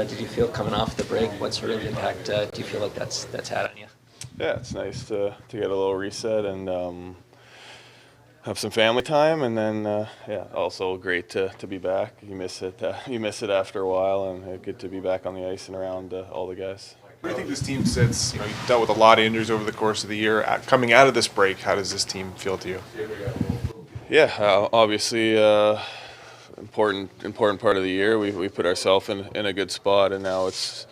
did you feel coming off the break? What sort of impact do you feel like that's had on you? Yeah, it's nice to get a little reset and have some family time, and then also great to be back. You miss it after a while, and good to be back on the ice and around all the guys. Where do you think this team sits? You dealt with a lot of injuries over the course of the year. Coming out of this break, how does this team feel to you? Yeah, obviously important part of the year. We put ourselves in a good spot, and now it's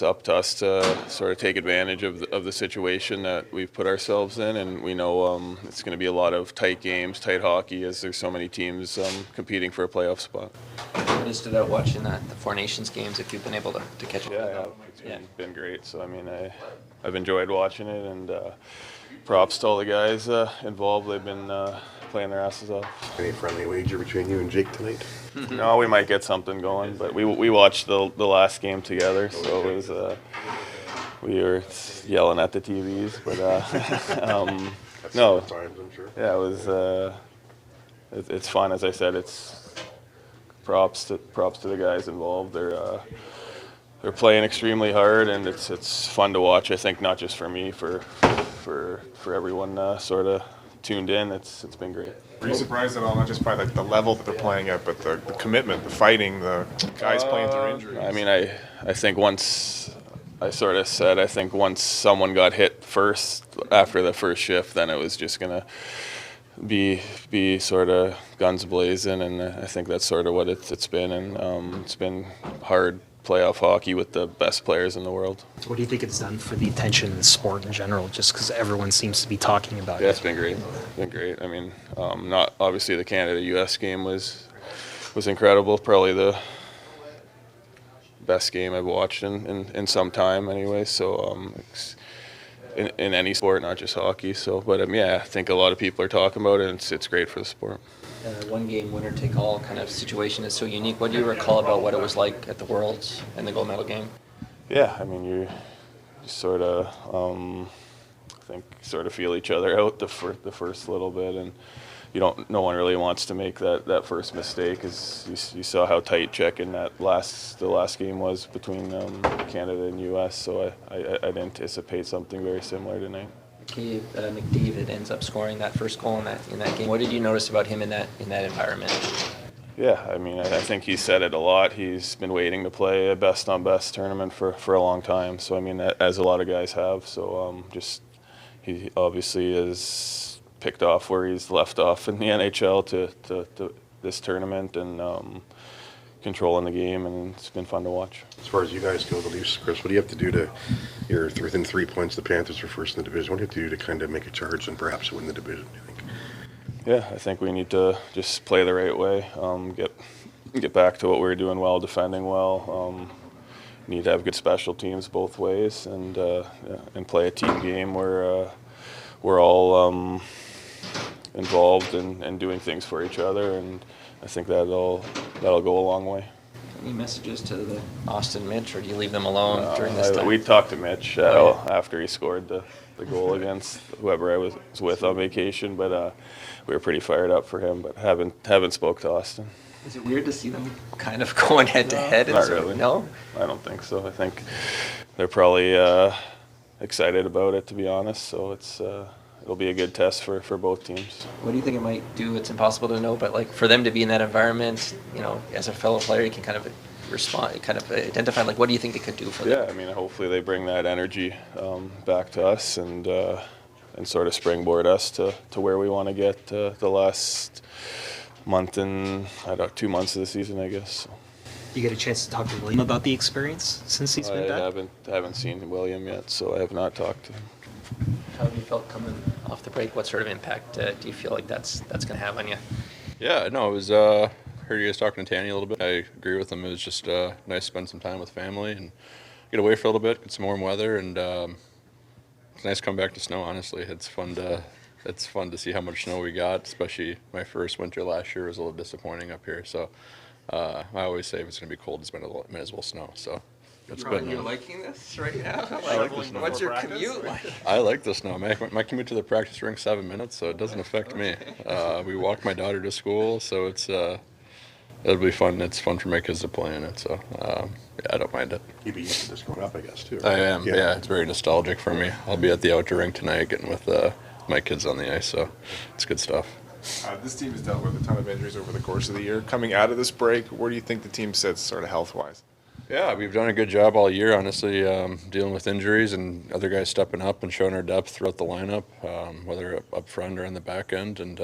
up to us to sort of take advantage of the situation that we've put ourselves in, and we know it's going to be a lot of tight games, tight hockey, as there's so many teams competing for a playoff spot. What stood out watching the Four Nations games, if you've been able to catch up? Yeah, it's been great. So I mean, I've enjoyed watching it, and props to all the guys involved. They've been playing their asses off. Any friendly wager between you and Jake tonight? No, we might get something going, but we watched the last game together, so it was we were yelling at the TVs, but no. Times, I'm sure. Yeah, it was. It's fun, as I said. It's props to the guys involved. They're playing extremely hard, and it's fun to watch. I think not just for me, for everyone sort of tuned in. It's been great. Were you surprised at all, not just by the level that they're playing at, but the commitment, the fighting, the guys playing through injuries? I mean, I think once I sort of said, I think once someone got hit first after the first shift, then it was just gonna be sort of guns blazing, and I think that's sort of what it's been, and it's been hard playoff hockey with the best players in the world. What do you think it's done for the attention in the sport in general, just because everyone seems to be talking about it? Yeah, it's been great. It's been great. I mean, not obviously the Canada-US game was incredible. Probably the best game I've watched in some time anyway. So in any sport, not just hockey. So, but I think a lot of people are talking about it, and it's great for the sport. One game winner take all kind of situation is so unique. What do you recall about what it was like at the Worlds and the gold medal game? Yeah, I mean, you sort of I think sort of feel each other out the first little bit, and no one really wants to make that first mistake, because you saw how tight checking the last game was between Canada and US. So I'd anticipate something very similar tonight. McCabe ends up scoring that first goal in that game. What did you notice about him in that environment? Yeah, I mean, I think he said it a lot. He's been waiting to play a best-on-best tournament for a long time. So I mean, as a lot of guys have. So he obviously is picked off where he's left off in the NHL to this tournament, and controlling the game, and it's been fun to watch. As far as you guys go, the Leafs, Chris, what do you have to do you're within 3 points, the Panthers are first in the division. What do you have to do to kind of make a charge and perhaps win the division, do you think? Yeah, I think we need to just play the right way, get back to what we were doing well, defending well. Need to have good special teams both ways, and play a team game where we're all involved and doing things for each other, and I think that'll go a long way. Any messages to the Austin Mitch, or do you leave them alone during this time? We talked to Mitch after he scored the goal against whoever I was with on vacation, but we were pretty fired up for him, but haven't spoke to Austin. Is it weird to see them kind of going head to head? Not really. No? I don't think so. I think they're probably excited about it, to be honest, so it'll be a good test for both teams. What do you think it might do? It's impossible to know, but like for them to be in that environment, as a fellow player, you can kind of respond, kind of identify, like, what do you think it could do for them? Yeah, I mean, hopefully they bring that energy back to us, and sort of springboard us to where we want to get the last month and 2 months of the season, I guess. So. You get a chance to talk to William about the experience since he's been back? I haven't seen William yet, so I have not talked to him. How have you felt coming off the break? What sort of impact do you feel like that's going to have on you? Yeah, no, it was heard you guys talking to Tanny a little bit. I agree with him. It was just nice to spend some time with family and get away for a little bit, get some warm weather, and it's nice to come back to snow. Honestly, it's fun to see how much snow we got. Especially my first winter last year was a little disappointing up here. So I always say if it's going to be cold, it's might as well snow. So. It's good. You're liking this right now? I like the snow. What's your commute like? I like the snow. My commute to the practice rink 7 minutes, so it doesn't affect me. We walk my daughter to school, so it's It'll be fun. It's fun for my kids to play in it, so yeah, I don't mind it. You'd be used to this growing up, I guess, too. I right? am. Yeah, it's very nostalgic for me. I'll be at the outdoor rink tonight, getting with my kids on the ice, so it's good stuff. This team has dealt with a ton of injuries over the course of the year. Coming out of this break, where do you think the team sits sort of health-wise? Yeah, we've done a good job all year, honestly, dealing with injuries and other guys stepping up and showing our depth throughout the lineup, whether up front or in the back end. And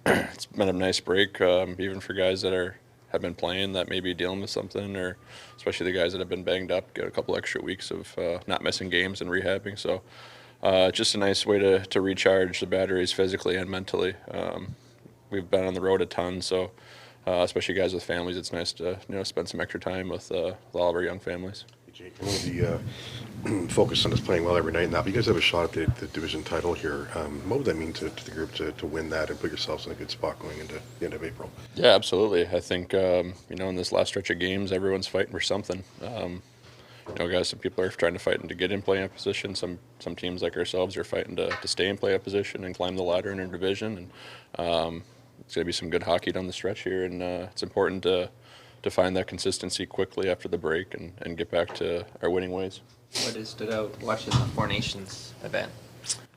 it's been a nice break, even for guys that have been playing that may be dealing with something, or especially the guys that have been banged up, get a couple extra weeks of not missing games and rehabbing. So just a nice way to recharge the batteries physically and mentally. We've been on the road a ton, so especially guys with families, it's nice to spend some extra time with all of our young families. Jake, I know the focus on us playing well every night and that, but you guys have a shot at the division title here. What would that mean to the group to win that and put yourselves in a good spot going into the end of April? Yeah, absolutely. I think in this last stretch of games, everyone's fighting for something. Guys, some people are trying to fight to get in play-in position. Some teams like ourselves are fighting to stay in play-in position and climb the ladder in our division. And it's going to be some good hockey down the stretch here, and it's important to find that consistency quickly after the break and get back to our winning ways. What has stood out watching the Four Nations event?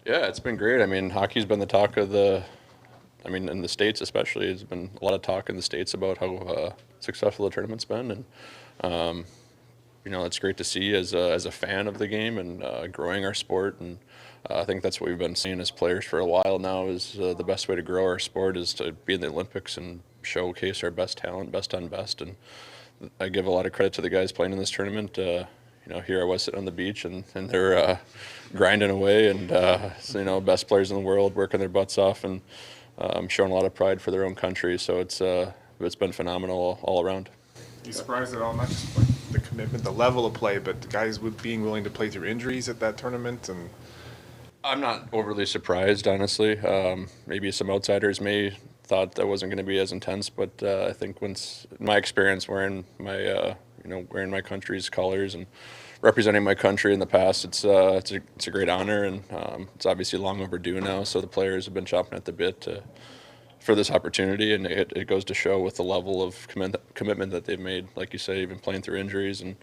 Yeah, it's been great. I mean, hockey's been the talk of in the States especially, there's been a lot of talk in the States about how successful the tournament's been. And, it's great to see as a fan of the game and growing our sport. And I think that's what we've been seeing as players for a while now is the best way to grow our sport is to be in the Olympics and showcase our best talent, best on best. And I give a lot of credit to the guys playing in this tournament. Here I was sitting on the beach and they're grinding away and, best players in the world working their butts off and showing a lot of pride for their own country. So it's been phenomenal all around. Are you surprised at all, not just like the commitment, the level of play, but the guys being willing to play through injuries at that tournament? And I'm not overly surprised, honestly. Maybe some outsiders may thought that wasn't going to be as intense, but I think once my experience wearing my country's colors and representing my country in the past, it's a great honor, and it's obviously long overdue now. So the players have been chomping at the bit for this opportunity, and it goes to show with the level of commitment that they've made. Like you say, even playing through injuries and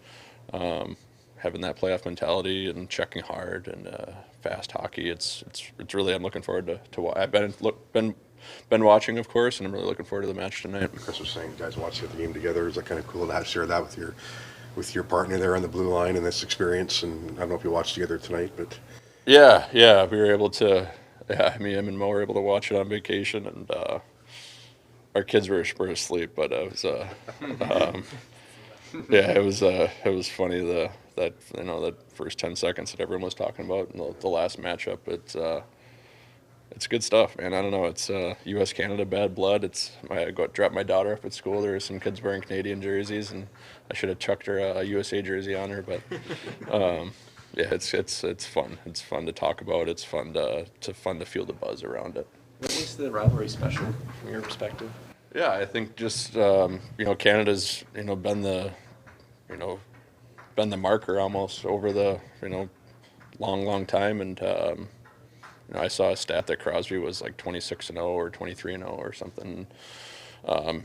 having that playoff mentality and checking hard and fast hockey. It's really, I'm looking forward to I've been watching, of course, and I'm really looking forward to the match tonight. Chris was saying, you guys watching the game together. Is that kind of cool to share that with your partner there on the blue line and this experience? And I don't know if you watched together tonight, but Yeah, we were able to. Yeah, him and Mo were able to watch it on vacation, and our kids were asleep, but it was it was funny that first 10 seconds that everyone was talking about in the last matchup. It's good stuff, man. I don't know. It's U.S. Canada bad blood. I dropped my daughter off at school. There were some kids wearing Canadian jerseys, and I should have chucked her a USA jersey on her. But yeah, it's fun. It's fun to talk about. It's fun to feel the buzz around it. What makes the rivalry special from your perspective? Yeah, I think just Canada's been the marker almost over the long time, and I saw a stat that Crosby was like 26-0 or 23-0 or something,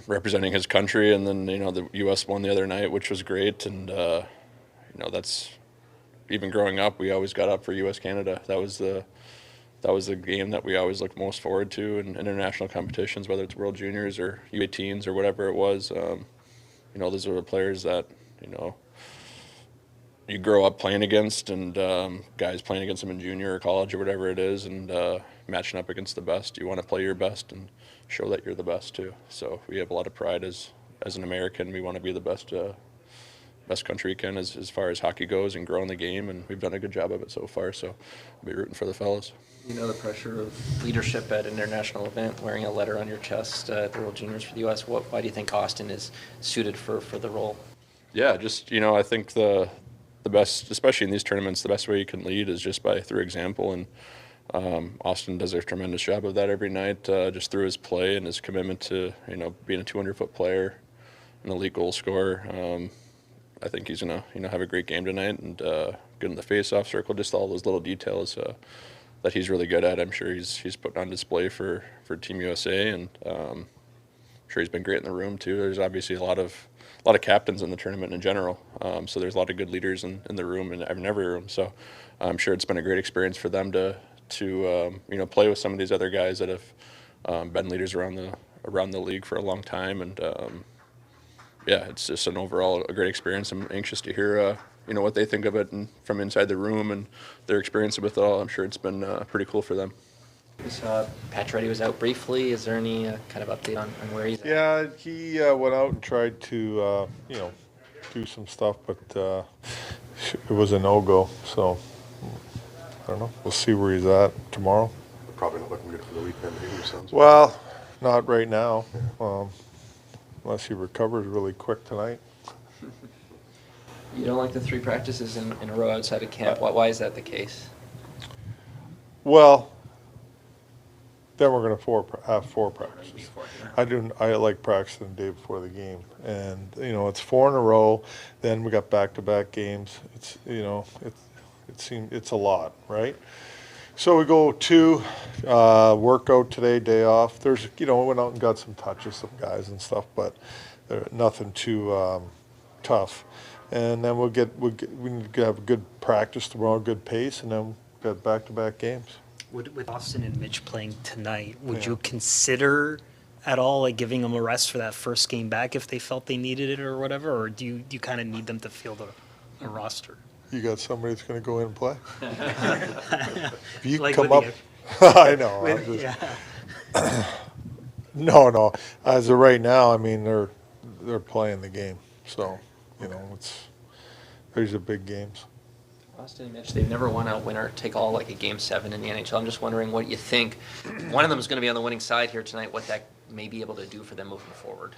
representing his country, and then the U.S. won the other night, which was great, and that's even growing up, we always got up for U.S. Canada. That was the game that we always looked most forward to in international competitions, whether it's World Juniors or U18s or whatever it was. Those are the players that you grow up playing against, and guys playing against them in junior or college or whatever it is, and matching up against the best. You want to play your best and show that you're the best too. So we have a lot of pride as an American. We want to be the best country we can as far as hockey goes and growing the game, and we've done a good job of it so far. So I'll be rooting for the fellas. The pressure of leadership at an international event, wearing a letter on your chest at the World Juniors for the U.S. Why do you think Austin is suited for the role? Yeah, just I think the best, especially in these tournaments, the best way you can lead is just through example, and Austin does a tremendous job of that every night, just through his play and his commitment to being a 200-foot player, an elite goal scorer. I think he's gonna have a great game tonight and good in the face-off circle. Just all those little details that he's really good at. I'm sure he's putting on display for Team USA, and sure he's been great in the room too. There's obviously a lot of captains in the tournament in general, so there's a lot of good leaders in the room and in every room. So I'm sure it's been a great experience for them to play with some of these other guys that have been leaders around the league for a long time, and yeah, it's just an overall a great experience. I'm anxious to hear what they think of it and from inside the room and their experience with it all. I'm sure it's been pretty cool for them. We saw Pacioretty was out briefly. Is there any kind of update on where he's at? Yeah, he went out and tried to, do some stuff, but it was a no-go. So, I don't know. We'll see where he's at tomorrow. Probably not looking good for the weekend either, sounds like. Well, not right now, unless he recovers really quick tonight. You don't like the 3 practices in a row outside of camp. Why is that the case? Well, then we're going to have 4 practices. I like practicing the day before the game, and it's 4 in a row. Then we got back-to-back games. It's a lot, right? So we go 2 workout today, day off. There's we went out and got some touches, some guys and stuff, but nothing too tough. And then we need to have a good practice tomorrow, good pace, and then we got back-to-back games. With Austin and Mitch playing tonight, would you consider at all like giving them a rest for that first game back if they felt they needed it or whatever, or do you kind of need them to field a roster? You got somebody that's going to go in and play? If you Like come with up, the- I know. I'm just- No. As of right now, I mean they're playing the game, so these are big games. Austin and Mitch, they've never won out winner take all like a Game 7 in the NHL. I'm just wondering what you think. One of them is going to be on the winning side here tonight. What that may be able to do for them moving forward.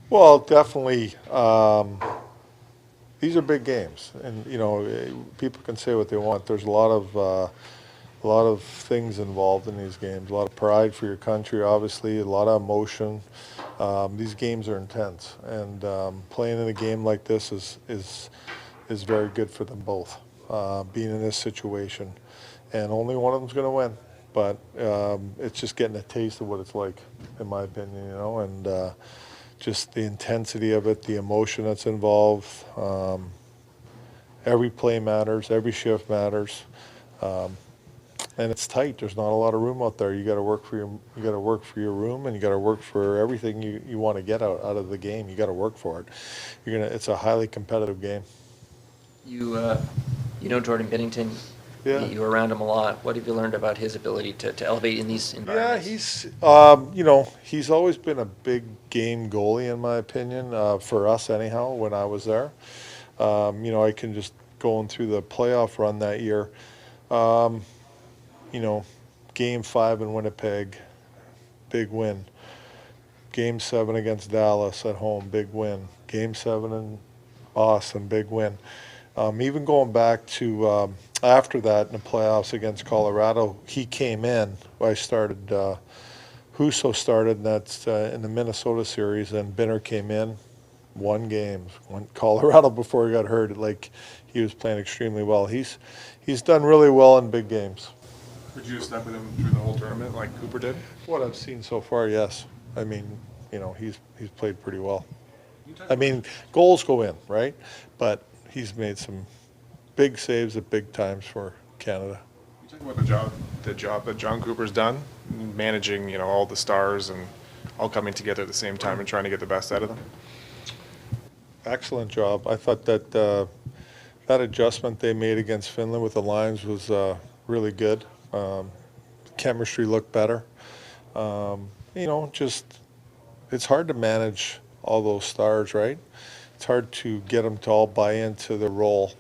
Well, definitely. These are big games, and people can say what they want. There's a lot of things involved in these games. A lot of pride for your country, obviously. A lot of emotion. These games are intense, and playing in a game like this is very good for them both. Being in this situation, and only one of them's going to win. But it's just getting a taste of what it's like, in my opinion. And just the intensity of it, the emotion that's involved. Every play matters. Every shift matters. And it's tight. There's not a lot of room out there. You got to work for your room, and you got to work for everything you want to get out of the game. You got to work for it. It's a highly competitive game. You Jordan Binnington. Yeah. You were around him a lot. What have you learned about his ability to elevate in these environments? Yeah, he's always been a big game goalie, in my opinion, for us anyhow, when I was there. I can just going through the playoff run that year, Game 5 in Winnipeg, big win. Game 7 against Dallas at home, big win. Game 7 in Boston, big win. Even going back to after that in the playoffs against Colorado, he came in. I started, Husso started, and that's in the Minnesota series, and Binner came in, won games, won Colorado before he got hurt. Like, he was playing extremely well. He's done really well in big games. Would you have stuck with him through the whole tournament like Cooper did? What I've seen so far, yes. I mean, he's played pretty well. I mean, goals go in, right? But he's made some big saves at big times for Canada. You talk about the job that John Cooper's done, managing all the stars and all coming together at the same time and trying to get the best out of them. Excellent job. I thought that that adjustment they made against Finland with the lines was really good. Chemistry looked better. Just it's hard to manage all those stars, right? It's hard to get them to all buy into the role.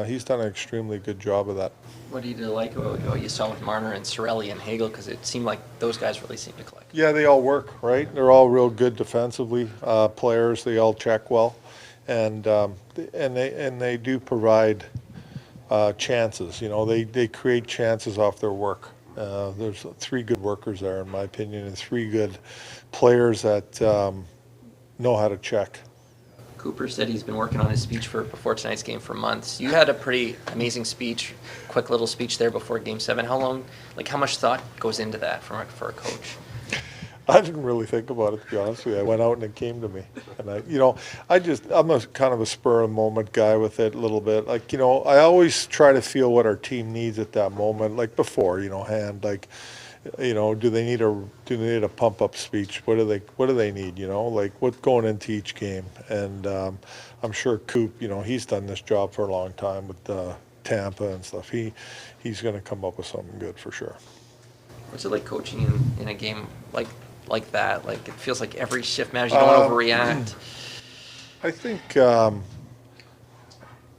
He's done an extremely good job of that. What do you like about what you saw with Marner and Cirelli and Hagel? Because it seemed like those guys really seemed to click. Yeah, they all work, right? They're all real good defensively players. They all check well, and they do provide chances. They create chances off their work. There's 3 good workers there, in my opinion, and 3 good players that know how to check. Cooper said he's been working on his speech before tonight's game for months. You had a pretty amazing speech, quick little speech there before Game 7. How much thought goes into that for a coach? I didn't really think about it, to be honest with you. I went out and it came to me. And I'm a kind of a spur of the moment guy with it a little bit. Like, I always try to feel what our team needs at that moment, like before, hand, like, do they need a pump up speech? What do they need, like what's going into each game? And I'm sure Coop, he's done this job for a long time with Tampa and stuff. He's going to come up with something good for sure. What's it like coaching in a game like that? Like, it feels like every shift matters. You don't want to overreact. I think,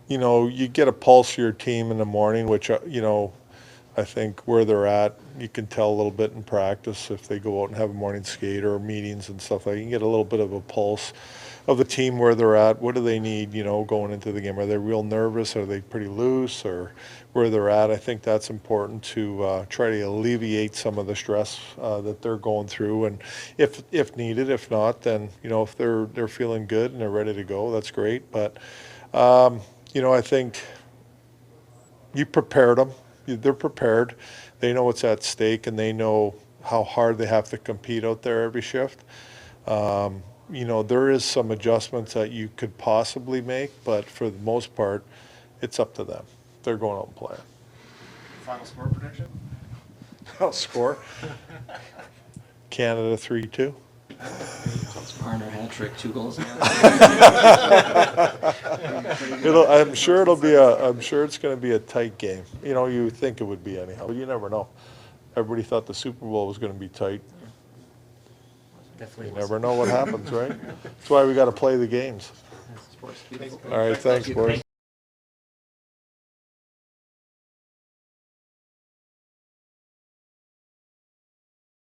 you get a pulse of your team in the morning, which, I think where they're at, you can tell a little bit in practice if they go out and have a morning skate or meetings and stuff like that. You can get a little bit of a pulse of the team, where they're at, what do they need, going into the game. Are they real nervous? Are they pretty loose? Or where they're at? I think that's important to try to alleviate some of the stress that they're going through. And if needed, if not, then, if they're feeling good and they're ready to go, that's great. But, I think you prepared them. They're prepared. They know what's at stake, and they know how hard they have to compete out there every shift. There is some adjustments that you could possibly make, but for the most part, it's up to them. They're going out and playing. Final score prediction? I'll score. Canada 3-2. Marner hat trick, 2 goals. I'm sure it's going to be a tight game. You think it would be anyhow, but you never know. Everybody thought the Super Bowl was going to be tight. Definitely. You never know what happens, right? That's why we got to play the games. Sports. All right, thanks, boys.